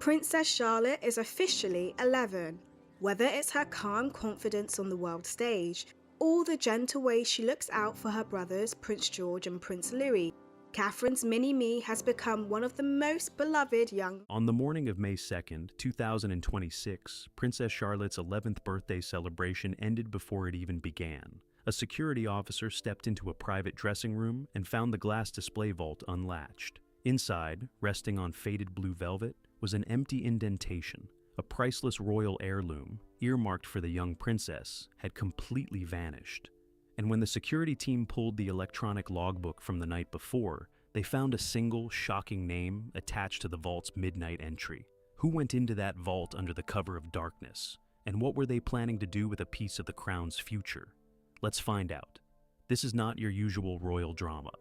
Princess Charlotte is officially 11. Whether it's her calm confidence on the world stage, or the gentle way she looks out for her brothers Prince George and Prince Louis, Catherine's mini-me has become one of the most beloved young... On the morning of May 2nd, 2026, Princess Charlotte's 11th birthday celebration ended before it even began. A security officer stepped into a private dressing room and found the glass display vault unlatched. Inside, resting on faded blue velvet, was an empty indentation. A priceless royal heirloom, earmarked for the young princess, had completely vanished. And when the security team pulled the electronic logbook from the night before, they found a single, shocking name attached to the vault's midnight entry. Who went into that vault under the cover of darkness? And what were they planning to do with a piece of the crown's future? Let's find out. This is not your usual royal drama.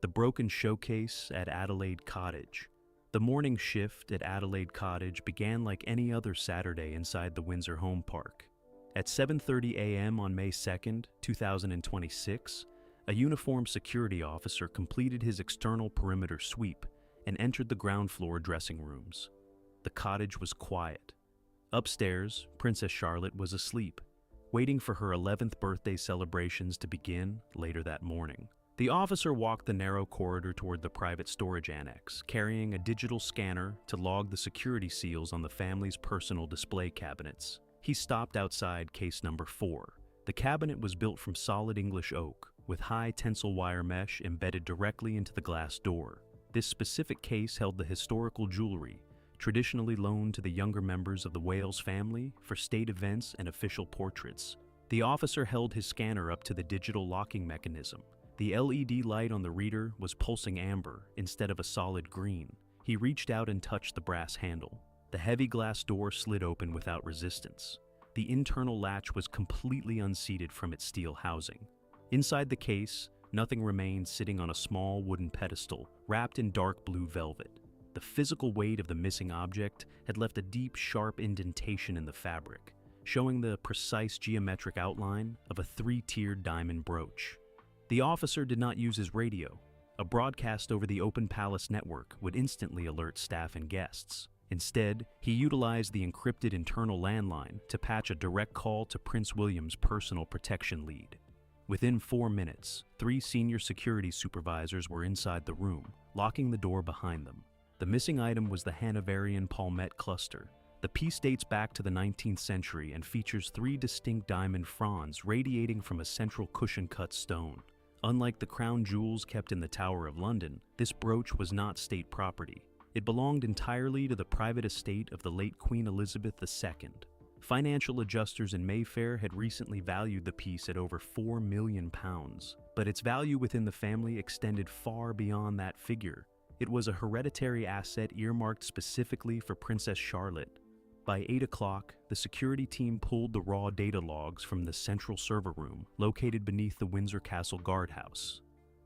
The broken showcase at Adelaide Cottage. The morning shift at Adelaide Cottage began like any other Saturday inside the Windsor Home Park. At 7:30 a.m. on May 2nd, 2026, a uniformed security officer completed his external perimeter sweep and entered the ground floor dressing rooms. The cottage was quiet. Upstairs, Princess Charlotte was asleep, waiting for her 11th birthday celebrations to begin later that morning. The officer walked the narrow corridor toward the private storage annex, carrying a digital scanner to log the security seals on the family's personal display cabinets. He stopped outside case number 4. The cabinet was built from solid English oak, with high tensile wire mesh embedded directly into the glass door. This specific case held the historical jewelry, traditionally loaned to the younger members of the Wales family for state events and official portraits. The officer held his scanner up to the digital locking mechanism. The LED light on the reader was pulsing amber instead of a solid green. He reached out and touched the brass handle. The heavy glass door slid open without resistance. The internal latch was completely unseated from its steel housing. Inside the case, nothing remained sitting on a small wooden pedestal, wrapped in dark blue velvet. The physical weight of the missing object had left a deep, sharp indentation in the fabric, showing the precise geometric outline of a 3-tiered diamond brooch. The officer did not use his radio. A broadcast over the Open Palace network would instantly alert staff and guests. Instead, he utilized the encrypted internal landline to patch a direct call to Prince William's personal protection lead. Within 4 minutes, 3 senior security supervisors were inside the room, locking the door behind them. The missing item was the Hanoverian palmette cluster. The piece dates back to the 19th century and features 3 distinct diamond fronds radiating from a central cushion-cut stone. Unlike the crown jewels kept in the Tower of London, this brooch was not state property. It belonged entirely to the private estate of the late Queen Elizabeth II. Financial adjusters in Mayfair had recently valued the piece at over £4 million, but its value within the family extended far beyond that figure. It was a hereditary asset earmarked specifically for Princess Charlotte. By 8 o'clock, the security team pulled the raw data logs from the central server room located beneath the Windsor Castle guardhouse.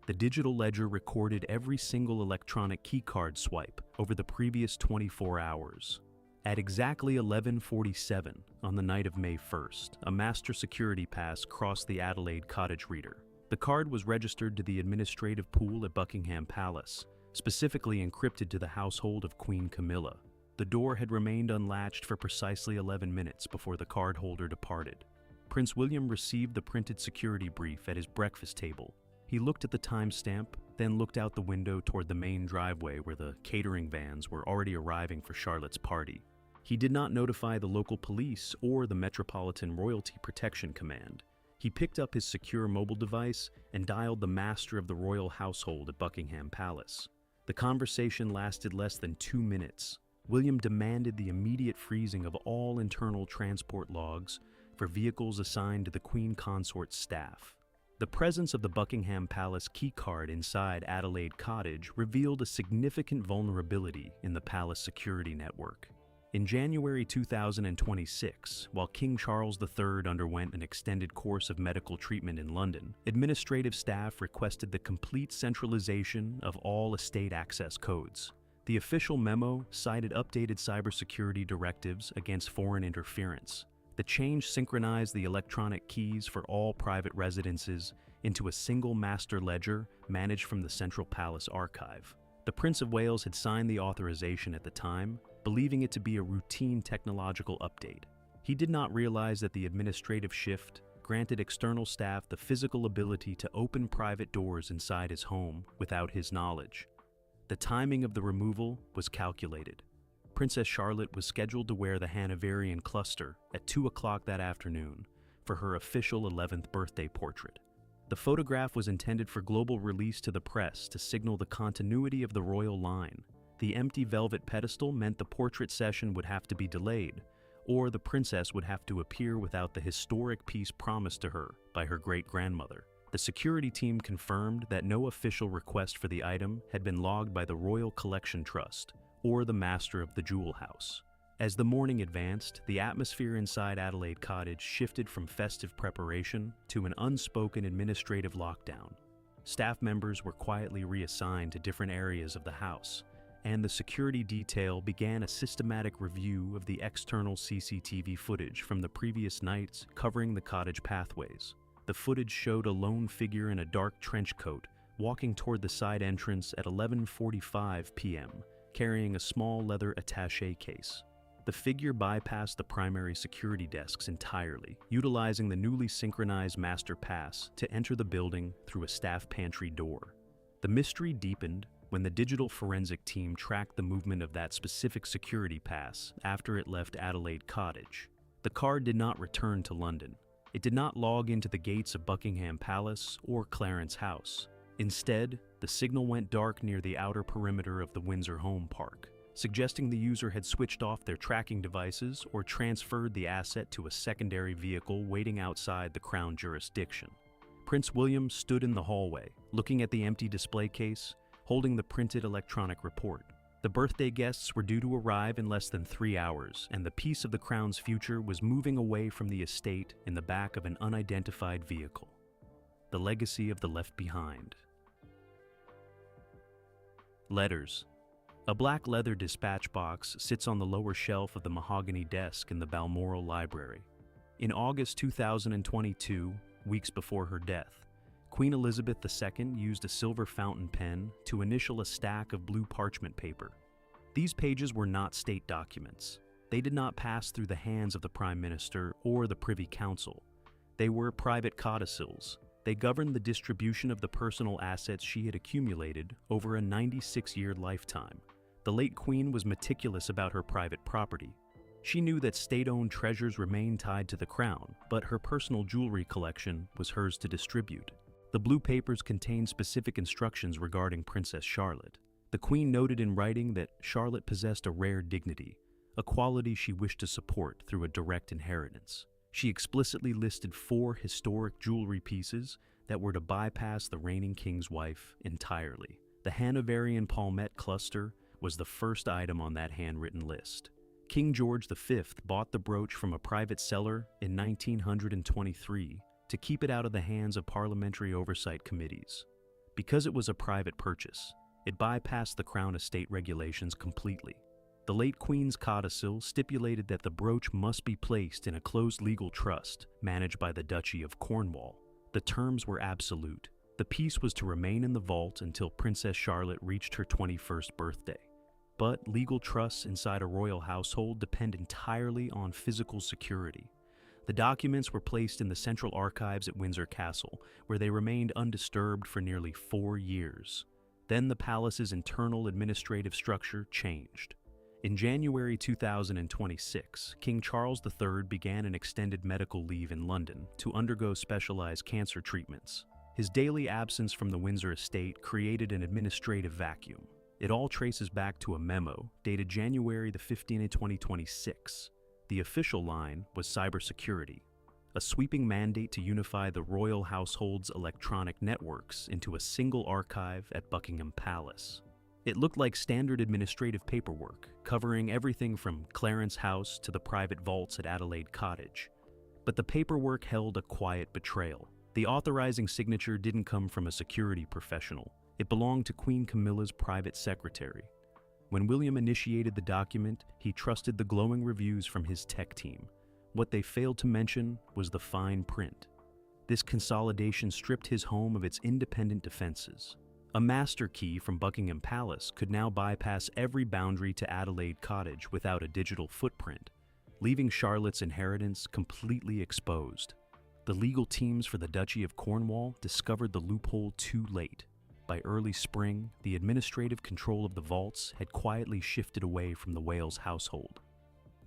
The digital ledger recorded every single electronic keycard swipe over the previous 24 hours. At exactly 11:47 on the night of May 1st, a master security pass crossed the Adelaide Cottage reader. The card was registered to the administrative pool at Buckingham Palace, specifically encrypted to the household of Queen Camilla. The door had remained unlatched for precisely 11 minutes before the cardholder departed. Prince William received the printed security brief at his breakfast table. He looked at the timestamp, then looked out the window toward the main driveway where the catering vans were already arriving for Charlotte's party. He did not notify the local police or the Metropolitan Royalty Protection Command. He picked up his secure mobile device and dialed the master of the royal household at Buckingham Palace. The conversation lasted less than 2 minutes. William demanded the immediate freezing of all internal transport logs for vehicles assigned to the Queen Consort's staff. The presence of the Buckingham Palace keycard inside Adelaide Cottage revealed a significant vulnerability in the palace security network. In January 2026, while King Charles III underwent an extended course of medical treatment in London, administrative staff requested the complete centralization of all estate access codes. The official memo cited updated cybersecurity directives against foreign interference. The change synchronized the electronic keys for all private residences into a single master ledger managed from the Central Palace Archive. The Prince of Wales had signed the authorization at the time, believing it to be a routine technological update. He did not realize that the administrative shift granted external staff the physical ability to open private doors inside his home without his knowledge. The timing of the removal was calculated. Princess Charlotte was scheduled to wear the Hanoverian cluster at 2 o'clock that afternoon for her official 11th birthday portrait. The photograph was intended for global release to the press to signal the continuity of the royal line. The empty velvet pedestal meant the portrait session would have to be delayed, or the princess would have to appear without the historic piece promised to her by her great-grandmother. The security team confirmed that no official request for the item had been logged by the Royal Collection Trust or the master of the jewel house. As the morning advanced, the atmosphere inside Adelaide Cottage shifted from festive preparation to an unspoken administrative lockdown. Staff members were quietly reassigned to different areas of the house, and the security detail began a systematic review of the external CCTV footage from the previous nights covering the cottage pathways. The footage showed a lone figure in a dark trench coat walking toward the side entrance at 11:45 p.m., carrying a small leather attaché case. The figure bypassed the primary security desks entirely, utilizing the newly synchronized master pass to enter the building through a staff pantry door. The mystery deepened when the digital forensic team tracked the movement of that specific security pass after it left Adelaide Cottage. The card did not return to London. It did not log into the gates of Buckingham Palace or Clarence House. Instead, the signal went dark near the outer perimeter of the Windsor Home Park, suggesting the user had switched off their tracking devices or transferred the asset to a secondary vehicle waiting outside the Crown jurisdiction. Prince William stood in the hallway, looking at the empty display case, holding the printed electronic report. The birthday guests were due to arrive in less than 3 hours, and the piece of the Crown's future was moving away from the estate in the back of an unidentified vehicle. The legacy of the left behind. Letters. A black leather dispatch box sits on the lower shelf of the mahogany desk in the Balmoral Library. In August 2022, weeks before her death, Queen Elizabeth II used a silver fountain pen to initial a stack of blue parchment paper. These pages were not state documents. They did not pass through the hands of the Prime Minister or the Privy Council. They were private codicils. They governed the distribution of the personal assets she had accumulated over a 96-year lifetime. The late Queen was meticulous about her private property. She knew that state-owned treasures remained tied to the Crown, but her personal jewelry collection was hers to distribute. The blue papers contained specific instructions regarding Princess Charlotte. The Queen noted in writing that Charlotte possessed a rare dignity, a quality she wished to support through a direct inheritance. She explicitly listed 4 historic jewelry pieces that were to bypass the reigning king's wife entirely. The Hanoverian palmette cluster was the first item on that handwritten list. King George V bought the brooch from a private seller in 1923 to keep it out of the hands of parliamentary oversight committees. Because it was a private purchase, it bypassed the Crown estate regulations completely. The late Queen's codicil stipulated that the brooch must be placed in a closed legal trust managed by the Duchy of Cornwall. The terms were absolute. The piece was to remain in the vault until Princess Charlotte reached her 21st birthday. But legal trusts inside a royal household depend entirely on physical security. The documents were placed in the Central Archives at Windsor Castle, where they remained undisturbed for nearly 4 years. Then the palace's internal administrative structure changed. In January 2026, King Charles III began an extended medical leave in London to undergo specialized cancer treatments. His daily absence from the Windsor estate created an administrative vacuum. It all traces back to a memo dated January 15, 2026. The official line was cybersecurity, a sweeping mandate to unify the royal household's electronic networks into a single archive at Buckingham Palace. It looked like standard administrative paperwork, covering everything from Clarence House to the private vaults at Adelaide Cottage. But the paperwork held a quiet betrayal. The authorizing signature didn't come from a security professional. It belonged to Queen Camilla's private secretary. When William initiated the document, he trusted the glowing reviews from his tech team. What they failed to mention was the fine print. This consolidation stripped his home of its independent defenses. A master key from Buckingham Palace could now bypass every boundary to Adelaide Cottage without a digital footprint, leaving Charlotte's inheritance completely exposed. The legal teams for the Duchy of Cornwall discovered the loophole too late. By early spring, the administrative control of the vaults had quietly shifted away from the Wales household.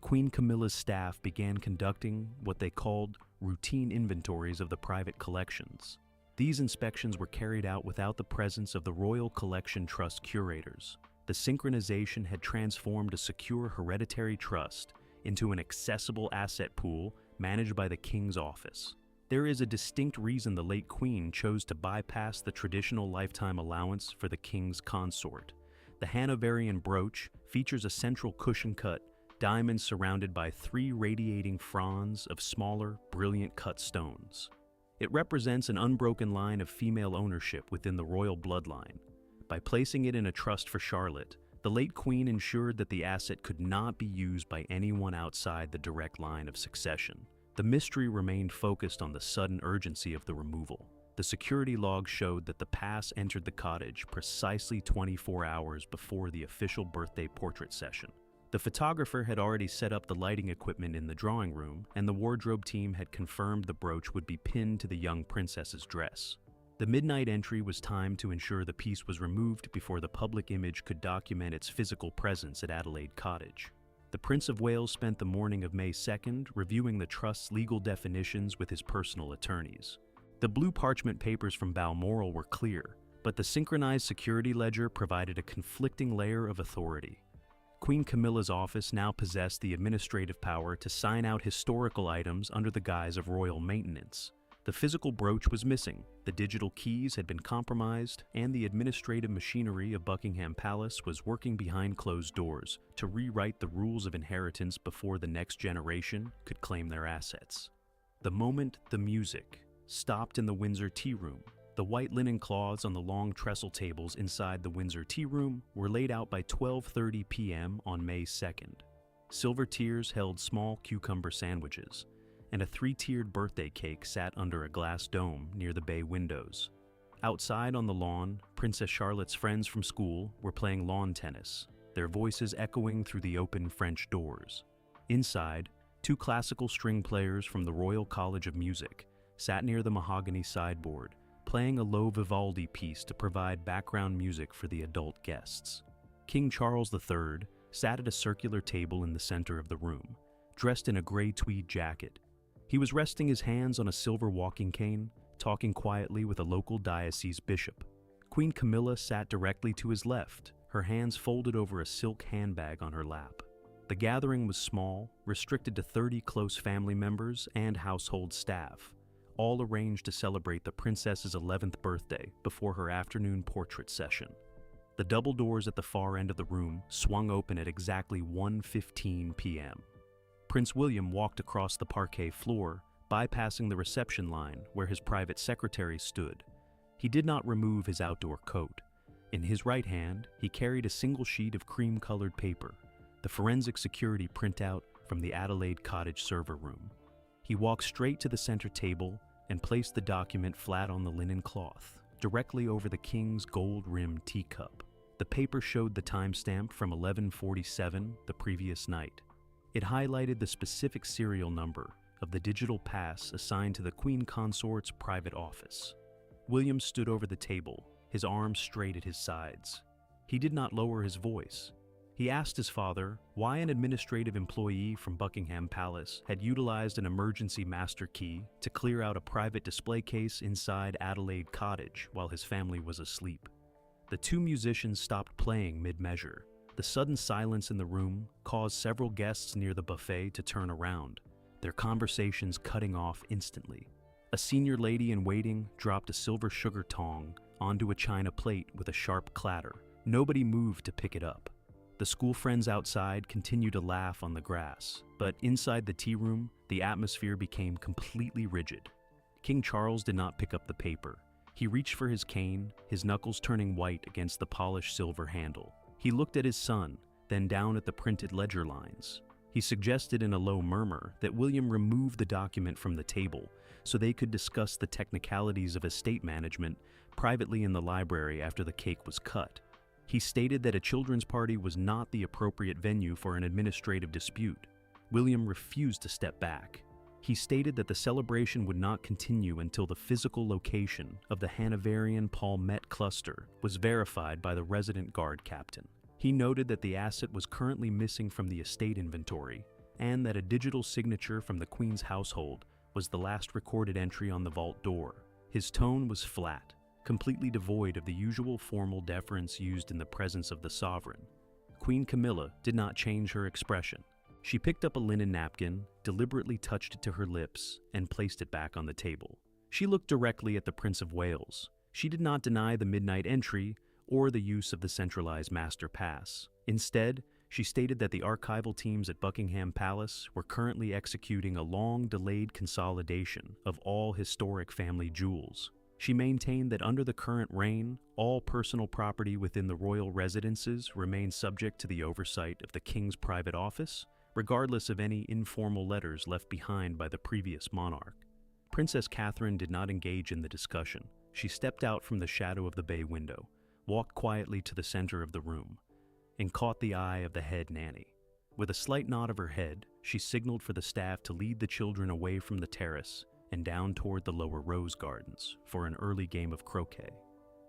Queen Camilla's staff began conducting what they called routine inventories of the private collections. These inspections were carried out without the presence of the Royal Collection Trust curators. The synchronization had transformed a secure hereditary trust into an accessible asset pool managed by the King's office. There is a distinct reason the late Queen chose to bypass the traditional lifetime allowance for the King's consort. The Hanoverian brooch features a central cushion-cut diamond surrounded by 3 radiating fronds of smaller, brilliant cut stones. It represents an unbroken line of female ownership within the royal bloodline. By placing it in a trust for Charlotte, the late Queen ensured that the asset could not be used by anyone outside the direct line of succession. The mystery remained focused on the sudden urgency of the removal. The security logs showed that the pass entered the cottage precisely 24 hours before the official birthday portrait session. The photographer had already set up the lighting equipment in the drawing room, and the wardrobe team had confirmed the brooch would be pinned to the young princess's dress. The midnight entry was timed to ensure the piece was removed before the public image could document its physical presence at Adelaide Cottage. The Prince of Wales spent the morning of May 2nd reviewing the trust's legal definitions with his personal attorneys. The blue parchment papers from Balmoral were clear, but the synchronized security ledger provided a conflicting layer of authority. Queen Camilla's office now possessed the administrative power to sign out historical items under the guise of royal maintenance. The physical brooch was missing, the digital keys had been compromised, and the administrative machinery of Buckingham Palace was working behind closed doors to rewrite the rules of inheritance before the next generation could claim their assets. The moment the music stopped in the Windsor tea room, the white linen cloths on the long trestle tables inside the Windsor tea room were laid out by 12:30 p.m. on May 2nd. Silver tiers held small cucumber sandwiches, and a 3-tiered birthday cake sat under a glass dome near the bay windows. Outside on the lawn, Princess Charlotte's friends from school were playing lawn tennis, their voices echoing through the open French doors. Inside, 2 classical string players from the Royal College of Music sat near the mahogany sideboard, playing a low Vivaldi piece to provide background music for the adult guests. King Charles III sat at a circular table in the center of the room, dressed in a gray tweed jacket. He was resting his hands on a silver walking cane, talking quietly with a local diocese bishop. Queen Camilla sat directly to his left, her hands folded over a silk handbag on her lap. The gathering was small, restricted to 30 close family members and household staff, all arranged to celebrate the princess's 11th birthday before her afternoon portrait session. The double doors at the far end of the room swung open at exactly 1:15 p.m. Prince William walked across the parquet floor, bypassing the reception line where his private secretary stood. He did not remove his outdoor coat. In his right hand, he carried a single sheet of cream-colored paper, the forensic security printout from the Adelaide Cottage server room. He walked straight to the center table and placed the document flat on the linen cloth, directly over the king's gold-rimmed teacup. The paper showed the timestamp from 11:47 the previous night. It highlighted the specific serial number of the digital pass assigned to the Queen Consort's private office. William stood over the table, his arms straight at his sides. He did not lower his voice. He asked his father why an administrative employee from Buckingham Palace had utilized an emergency master key to clear out a private display case inside Adelaide Cottage while his family was asleep. The 2 musicians stopped playing mid-measure. The sudden silence in the room caused several guests near the buffet to turn around, their conversations cutting off instantly. A senior lady in waiting dropped a silver sugar tong onto a china plate with a sharp clatter. Nobody moved to pick it up. The school friends outside continued to laugh on the grass, but inside the tea room, the atmosphere became completely rigid. King Charles did not pick up the paper. He reached for his cane, his knuckles turning white against the polished silver handle. He looked at his son, then down at the printed ledger lines. He suggested in a low murmur that William remove the document from the table so they could discuss the technicalities of estate management privately in the library after the cake was cut. He stated that a children's party was not the appropriate venue for an administrative dispute. William refused to step back. He stated that the celebration would not continue until the physical location of the Hanoverian Palmette cluster was verified by the resident guard captain. He noted that the asset was currently missing from the estate inventory, and that a digital signature from the Queen's household was the last recorded entry on the vault door. His tone was flat, completely devoid of the usual formal deference used in the presence of the sovereign. Queen Camilla did not change her expression. She picked up a linen napkin, deliberately touched it to her lips, and placed it back on the table. She looked directly at the Prince of Wales. She did not deny the midnight entry or the use of the centralized master pass. Instead, she stated that the archival teams at Buckingham Palace were currently executing a long-delayed consolidation of all historic family jewels. She maintained that under the current reign, all personal property within the royal residences remained subject to the oversight of the King's private office, regardless of any informal letters left behind by the previous monarch. Princess Catherine did not engage in the discussion. She stepped out from the shadow of the bay window, walked quietly to the center of the room, and caught the eye of the head nanny. With a slight nod of her head, she signaled for the staff to lead the children away from the terrace and down toward the lower rose gardens for an early game of croquet.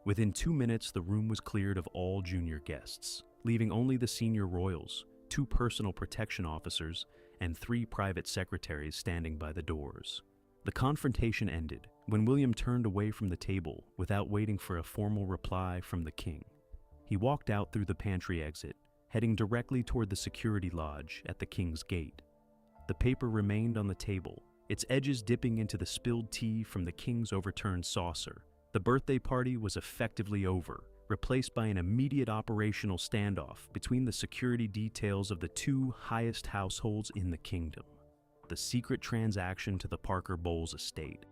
Within 2 minutes, the room was cleared of all junior guests, leaving only the senior royals, 2 personal protection officers, and 3 private secretaries standing by the doors. The confrontation ended when William turned away from the table without waiting for a formal reply from the king. He walked out through the pantry exit, heading directly toward the security lodge at the King's Gate. The paper remained on the table, its edges dipping into the spilled tea from the King's overturned saucer. The birthday party was effectively over, replaced by an immediate operational standoff between the security details of the 2 highest households in the kingdom. The secret transaction to the Parker Bowles estate.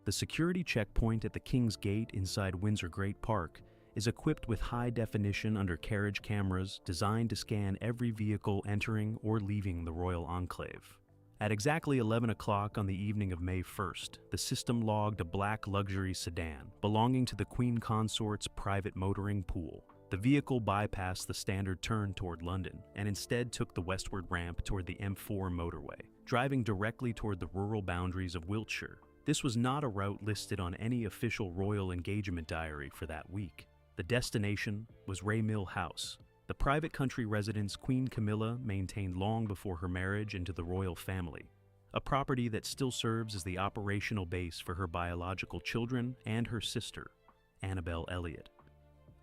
The security checkpoint at the King's Gate inside Windsor Great Park is equipped with high-definition undercarriage cameras designed to scan every vehicle entering or leaving the royal enclave. At exactly 11 o'clock on the evening of May 1st, the system logged a black luxury sedan belonging to the Queen Consort's private motoring pool. The vehicle bypassed the standard turn toward London and instead took the westward ramp toward the M4 motorway, driving directly toward the rural boundaries of Wiltshire. This was not a route listed on any official royal engagement diary for that week. The destination was Raymill House, the private country residence Queen Camilla maintained long before her marriage into the royal family, a property that still serves as the operational base for her biological children and her sister, Annabel Elliot.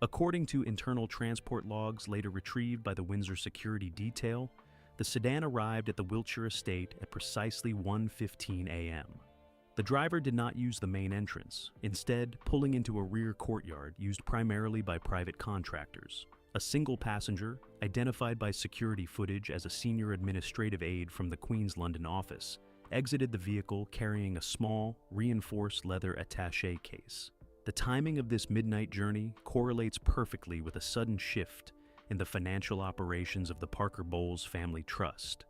According to internal transport logs later retrieved by the Windsor Security Detail, the sedan arrived at the Wiltshire estate at precisely 1:15 a.m. The driver did not use the main entrance, instead pulling into a rear courtyard used primarily by private contractors. A single passenger, identified by security footage as a senior administrative aide from the Queen's London office, exited the vehicle carrying a small, reinforced leather attaché case. The timing of this midnight journey correlates perfectly with a sudden shift in the financial operations of the Parker Bowles Family Trust.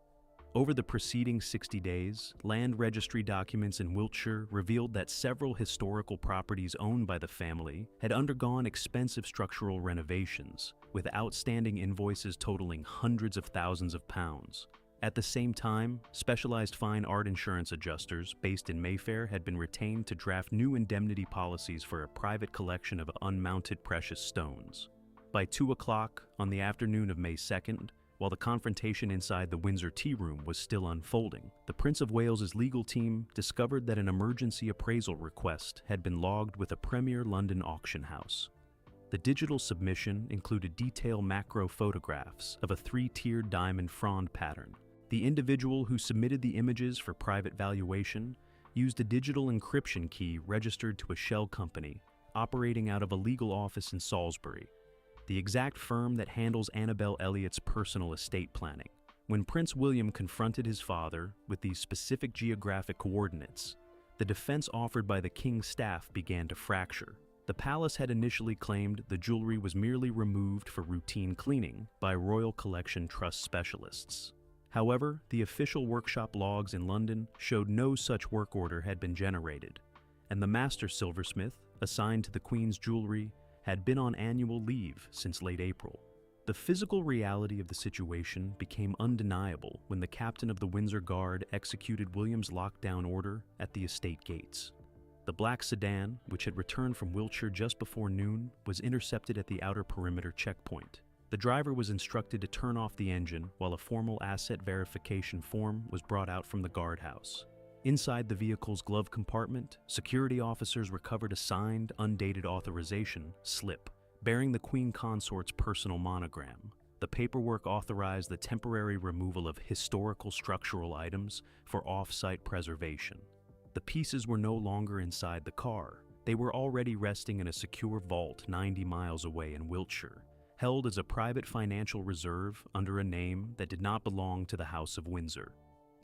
Over the preceding 60 days, land registry documents in Wiltshire revealed that several historical properties owned by the family had undergone expensive structural renovations, with outstanding invoices totaling hundreds of thousands of pounds. At the same time, specialized fine art insurance adjusters based in Mayfair had been retained to draft new indemnity policies for a private collection of unmounted precious stones. By 2 o'clock on the afternoon of May 2nd, while the confrontation inside the Windsor tea room was still unfolding, the Prince of Wales's legal team discovered that an emergency appraisal request had been logged with a premier London auction house. The digital submission included detailed macro photographs of a 3-tiered diamond frond pattern. The individual who submitted the images for private valuation used a digital encryption key registered to a shell company operating out of a legal office in Salisbury, the exact firm that handles Annabel Elliot's personal estate planning. When Prince William confronted his father with these specific geographic coordinates, the defense offered by the king's staff began to fracture. The palace had initially claimed the jewelry was merely removed for routine cleaning by Royal Collection Trust specialists. However, the official workshop logs in London showed no such work order had been generated, and the master silversmith, assigned to the Queen's jewelry, had been on annual leave since late April. The physical reality of the situation became undeniable when the captain of the Windsor Guard executed William's lockdown order at the estate gates. The black sedan, which had returned from Wiltshire just before noon, was intercepted at the outer perimeter checkpoint. The driver was instructed to turn off the engine while a formal asset verification form was brought out from the guardhouse. Inside the vehicle's glove compartment, security officers recovered a signed, undated authorization slip bearing the Queen Consort's personal monogram. The paperwork authorized the temporary removal of historical structural items for off-site preservation. The pieces were no longer inside the car. They were already resting in a secure vault 90 miles away in Wiltshire, held as a private financial reserve under a name that did not belong to the House of Windsor.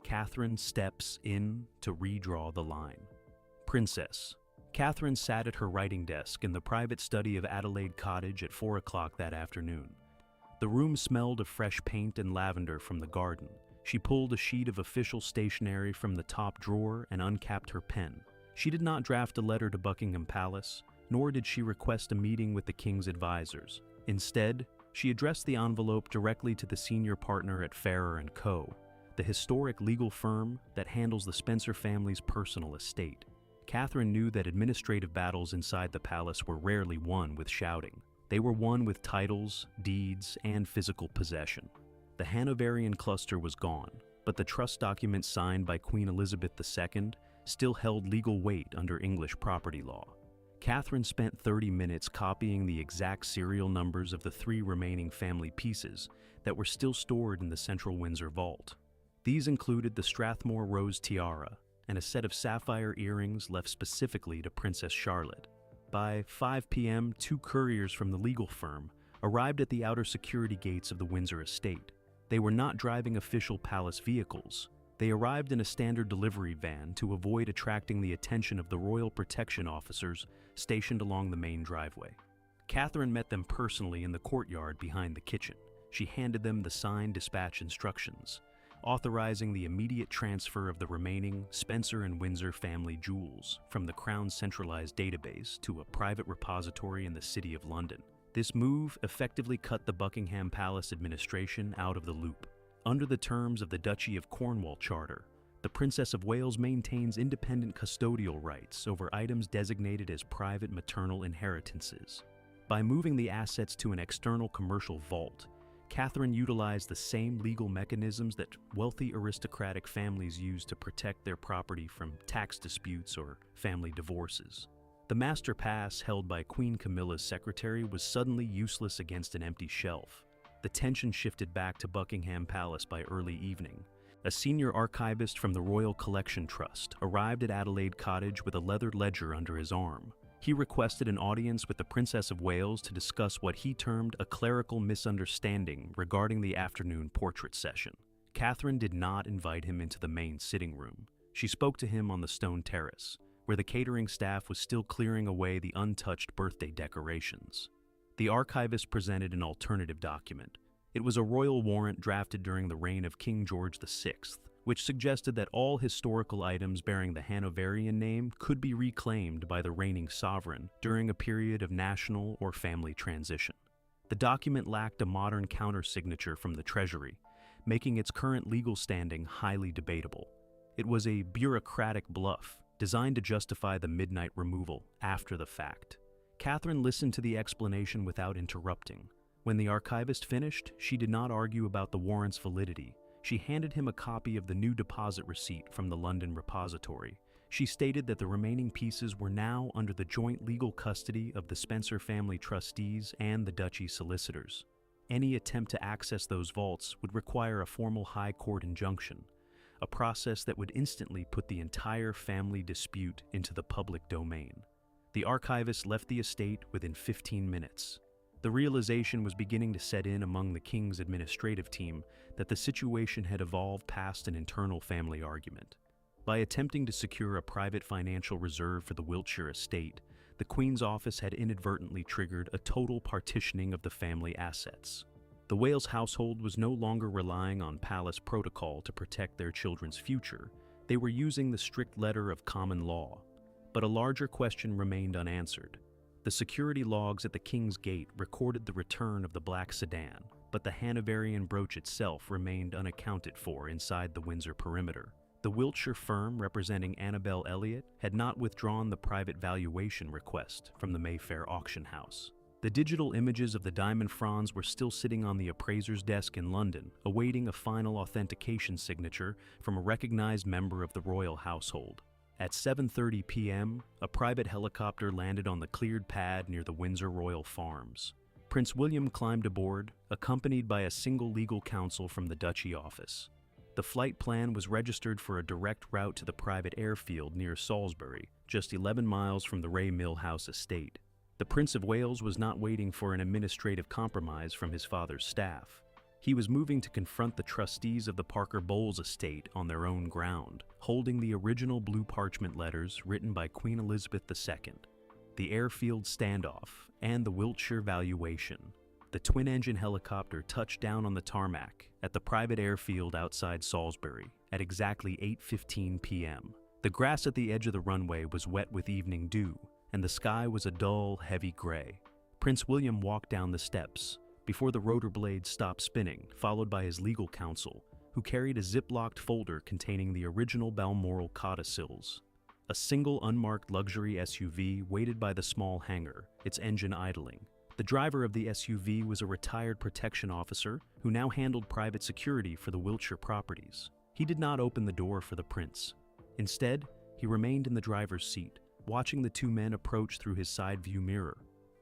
Catherine steps in to redraw the line. Princess. Catherine sat at her writing desk in the private study of Adelaide Cottage at 4 o'clock that afternoon. The room smelled of fresh paint and lavender from the garden. She pulled a sheet of official stationery from the top drawer and uncapped her pen. She did not draft a letter to Buckingham Palace, nor did she request a meeting with the King's advisors. Instead, she addressed the envelope directly to the senior partner at Farrer & Co., the historic legal firm that handles the Spencer family's personal estate. Catherine knew that administrative battles inside the palace were rarely won with shouting. They were won with titles, deeds, and physical possession. The Hanoverian cluster was gone, but the trust documents signed by Queen Elizabeth II still held legal weight under English property law. Catherine spent 30 minutes copying the exact serial numbers of the 3 remaining family pieces that were still stored in the central Windsor vault. These included the Strathmore rose tiara and a set of sapphire earrings left specifically to Princess Charlotte. By 5 p.m., 2 couriers from the legal firm arrived at the outer security gates of the Windsor estate. They were not driving official palace vehicles. They arrived in a standard delivery van to avoid attracting the attention of the royal protection officers stationed along the main driveway. Catherine met them personally in the courtyard behind the kitchen. She handed them the signed dispatch instructions, authorizing the immediate transfer of the remaining Spencer and Windsor family jewels from the Crown's centralized database to a private repository in the City of London. This move effectively cut the Buckingham Palace administration out of the loop. Under the terms of the Duchy of Cornwall Charter, the Princess of Wales maintains independent custodial rights over items designated as private maternal inheritances. By moving the assets to an external commercial vault, Catherine utilized the same legal mechanisms that wealthy aristocratic families use to protect their property from tax disputes or family divorces. The master pass held by Queen Camilla's secretary was suddenly useless against an empty shelf. The tension shifted back to Buckingham Palace by early evening. A senior archivist from the Royal Collection Trust arrived at Adelaide Cottage with a leather ledger under his arm. He requested an audience with the Princess of Wales to discuss what he termed a clerical misunderstanding regarding the afternoon portrait session. Catherine did not invite him into the main sitting room. She spoke to him on the stone terrace, where the catering staff was still clearing away the untouched birthday decorations. The archivist presented an alternative document. It was a royal warrant drafted during the reign of King George VI, which suggested that all historical items bearing the Hanoverian name could be reclaimed by the reigning sovereign during a period of national or family transition. The document lacked a modern countersignature from the Treasury, making its current legal standing highly debatable. It was a bureaucratic bluff designed to justify the midnight removal after the fact. Catherine listened to the explanation without interrupting. When the archivist finished, she did not argue about the warrant's validity. She handed him a copy of the new deposit receipt from the London repository. She stated that the remaining pieces were now under the joint legal custody of the Spencer family trustees and the Duchy solicitors. Any attempt to access those vaults would require a formal High Court injunction, a process that would instantly put the entire family dispute into the public domain. The archivist left the estate within 15 minutes. The realization was beginning to set in among the King's administrative team that the situation had evolved past an internal family argument. By attempting to secure a private financial reserve for the Wiltshire estate, the Queen's office had inadvertently triggered a total partitioning of the family assets. The Wales household was no longer relying on palace protocol to protect their children's future. They were using the strict letter of common law. But a larger question remained unanswered. The security logs at the King's Gate recorded the return of the black sedan, but the Hanoverian brooch itself remained unaccounted for inside the Windsor perimeter. The Wiltshire firm representing Annabel Elliott had not withdrawn the private valuation request from the Mayfair auction house. The digital images of the diamond fronds were still sitting on the appraiser's desk in London, awaiting a final authentication signature from a recognized member of the royal household. At 7:30 p.m., a private helicopter landed on the cleared pad near the Windsor Royal Farms. Prince William climbed aboard, accompanied by a single legal counsel from the Duchy office. The flight plan was registered for a direct route to the private airfield near Salisbury, just 11 miles from the Ray Mill House estate. The Prince of Wales was not waiting for an administrative compromise from his father's staff. He was moving to confront the trustees of the Parker Bowles estate on their own ground, holding the original blue parchment letters written by Queen Elizabeth II, the airfield standoff, and the Wiltshire valuation. The twin-engine helicopter touched down on the tarmac at the private airfield outside Salisbury at exactly 8:15 p.m. The grass at the edge of the runway was wet with evening dew, and the sky was a dull, heavy gray. Prince William walked down the steps before the rotor blades stopped spinning, followed by his legal counsel, who carried a zip-locked folder containing the original Balmoral codicils. A single unmarked luxury SUV waited by the small hangar, its engine idling. The driver of the SUV was a retired protection officer who now handled private security for the Wiltshire properties. He did not open the door for the prince. Instead, he remained in the driver's seat, watching the two men approach through his side view mirror.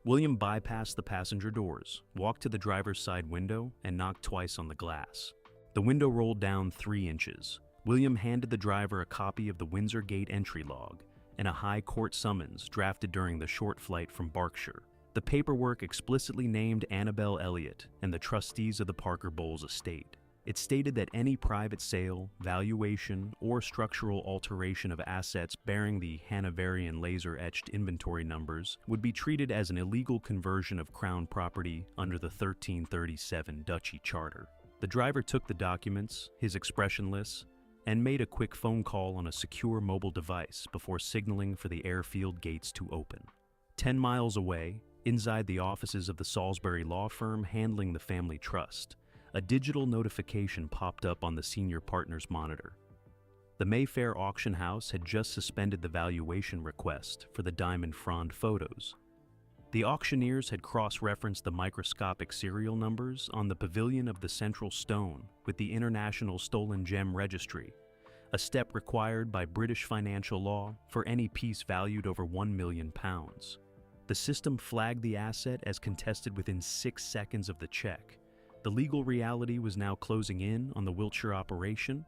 William bypassed the passenger doors, walked to the driver's side window, and knocked twice on the glass. The window rolled down 3 inches. William handed the driver a copy of the Windsor Gate entry log and a high court summons drafted during the short flight from Berkshire. The paperwork explicitly named Annabel Elliott and the trustees of the Parker Bowles estate. It stated that any private sale, valuation, or structural alteration of assets bearing the Hanoverian laser-etched inventory numbers would be treated as an illegal conversion of Crown property under the 1337 Duchy Charter. The driver took the documents, his expressionless, and made a quick phone call on a secure mobile device before signaling for the airfield gates to open. 10 miles away, inside the offices of the Salisbury law firm handling the family trust, a digital notification popped up on the senior partner's monitor. The Mayfair auction house had just suspended the valuation request for the diamond frond photos. The auctioneers had cross-referenced the microscopic serial numbers on the pavilion of the central stone with the International Stolen Gem Registry, a step required by British financial law for any piece valued over £1 million. The system flagged the asset as contested within 6 seconds of the check. The legal reality was now closing in on the Wiltshire operation.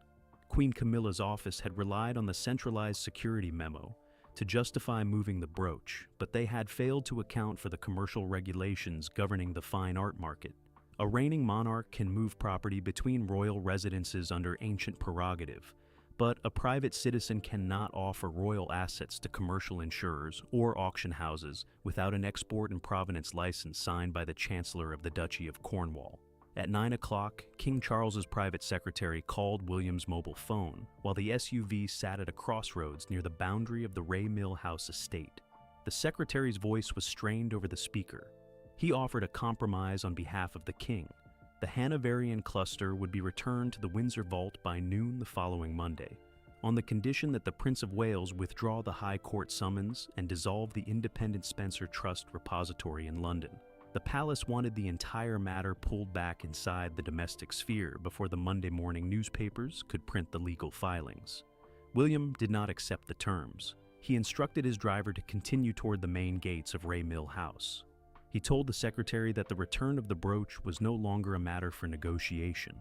Queen Camilla's office had relied on the centralized security memo to justify moving the brooch, but they had failed to account for the commercial regulations governing the fine art market. A reigning monarch can move property between royal residences under ancient prerogative, but a private citizen cannot offer royal assets to commercial insurers or auction houses without an export and provenance license signed by the Chancellor of the Duchy of Cornwall. At 9 o'clock, King Charles's private secretary called William's mobile phone while the SUV sat at a crossroads near the boundary of the Ray Mill House estate. The secretary's voice was strained over the speaker. He offered a compromise on behalf of the king. The Hanoverian cluster would be returned to the Windsor vault by noon the following Monday, on the condition that the Prince of Wales withdraw the High Court summons and dissolve the Independent Spencer Trust repository in London. The palace wanted the entire matter pulled back inside the domestic sphere before the Monday morning newspapers could print the legal filings. William did not accept the terms. He instructed his driver to continue toward the main gates of Ray Mill House. He told the secretary that the return of the brooch was no longer a matter for negotiation.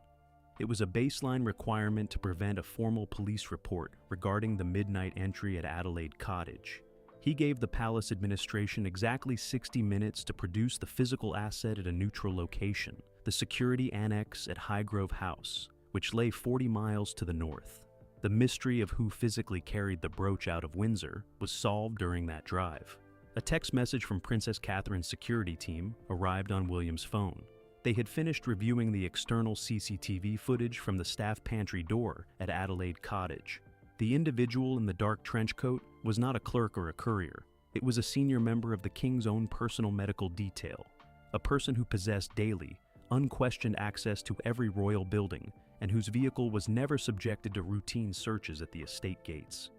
It was a baseline requirement to prevent a formal police report regarding the midnight entry at Adelaide Cottage. He gave the palace administration exactly 60 minutes to produce the physical asset at a neutral location, the security annex at Highgrove House, which lay 40 miles to the north. The mystery of who physically carried the brooch out of Windsor was solved during that drive. A text message from Princess Catherine's security team arrived on William's phone. They had finished reviewing the external CCTV footage from the staff pantry door at Adelaide Cottage. The individual in the dark trench coat was not a clerk or a courier. It was a senior member of the king's own personal medical detail, a person who possessed daily, unquestioned access to every royal building and whose vehicle was never subjected to routine searches at the estate gates.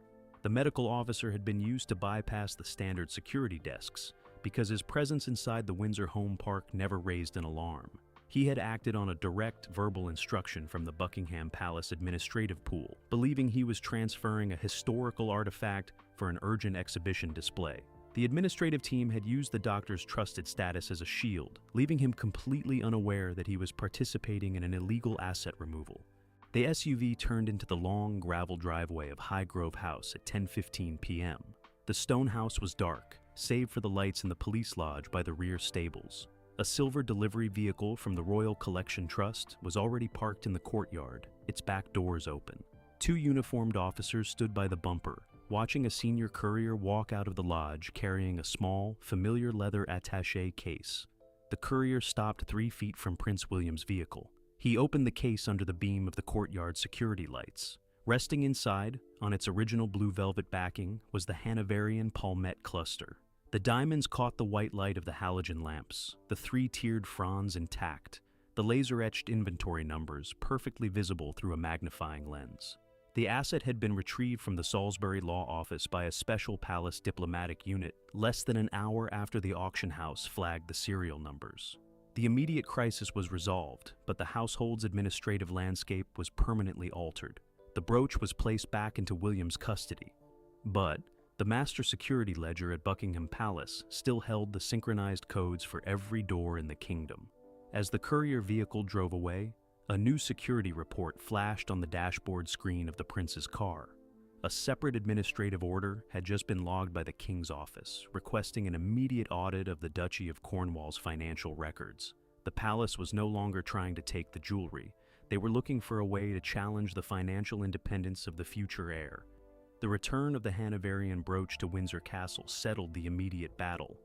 The medical officer had been used to bypass the standard security desks because his presence inside the Windsor home park never raised an alarm. He had acted on a direct verbal instruction from the Buckingham Palace administrative pool, believing he was transferring a historical artifact for an urgent exhibition display. The administrative team had used the doctor's trusted status as a shield, leaving him completely unaware that he was participating in an illegal asset removal. The SUV turned into the long gravel driveway of Highgrove House at 10:15 p.m. The stone house was dark, save for the lights in the police lodge by the rear stables. A silver delivery vehicle from the Royal Collection Trust was already parked in the courtyard, its back doors open. Two uniformed officers stood by the bumper, watching a senior courier walk out of the lodge carrying a small, familiar leather attaché case. The courier stopped 3 feet from Prince William's vehicle. He opened the case under the beam of the courtyard security lights. Resting inside, on its original blue velvet backing, was the Hanoverian palmette cluster. The diamonds caught the white light of the halogen lamps, the 3-tiered fronds intact, the laser-etched inventory numbers perfectly visible through a magnifying lens. The asset had been retrieved from the Salisbury Law Office by a special palace diplomatic unit less than an hour after the auction house flagged the serial numbers. The immediate crisis was resolved, but the household's administrative landscape was permanently altered. The brooch was placed back into William's custody, but the master security ledger at Buckingham Palace still held the synchronized codes for every door in the kingdom. As the courier vehicle drove away, a new security report flashed on the dashboard screen of the prince's car. A separate administrative order had just been logged by the King's office, requesting an immediate audit of the Duchy of Cornwall's financial records. The palace was no longer trying to take the jewelry. They were looking for a way to challenge the financial independence of the future heir. The return of the Hanoverian brooch to Windsor Castle settled the immediate battle,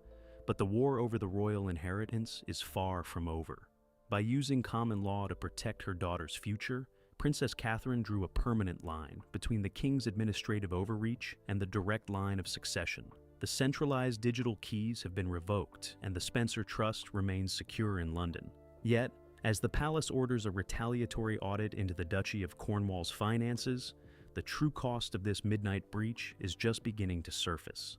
but the war over the royal inheritance is far from over. By using common law to protect her daughter's future, Princess Catherine drew a permanent line between the king's administrative overreach and the direct line of succession. The centralized digital keys have been revoked, and the Spencer Trust remains secure in London. Yet, as the palace orders a retaliatory audit into the Duchy of Cornwall's finances, the true cost of this midnight breach is just beginning to surface.